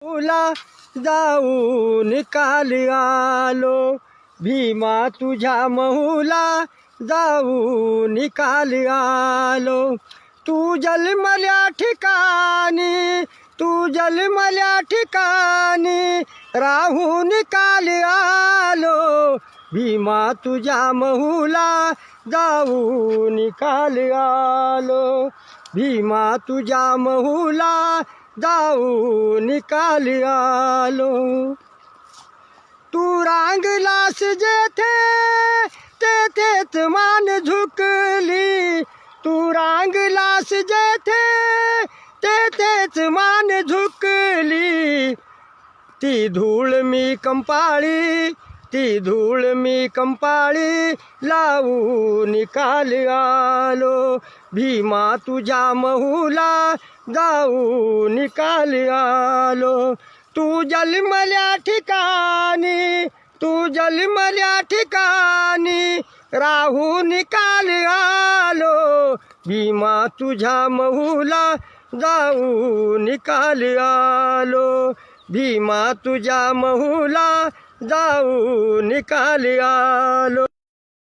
तुला जाऊ निकाल आलो, भीमा तुझ्या महूला जाऊ निकाल आलो. तू जन्मल्या ठिकाणी, तू जन्मल्या ठिकाणी राहून निकाल आलो, भीमा तुझ्या महूला जाऊ निकाल आलो, भीमा तुझ्या महूला जाऊ निकाल आलो. तू रांगलास जेथे तेथेच मान झुकली, तू रांगलास जेथे तेथेच मान झुकली. ती धूळ मी कंपाळी, ती धूळ मी कंपाळी लावू निकाल आलो, भीमा तुझ्या महूला जाऊ निकाल आलो. तू जन्मल्या ठिकाणी, तू जन्मल्या ठिकाणी राहू निकाल आलो, भीमा तुझ्या महूला जाऊ निकाल आलो, भीमा तुझ्या महूला जाऊ निकाल आलो.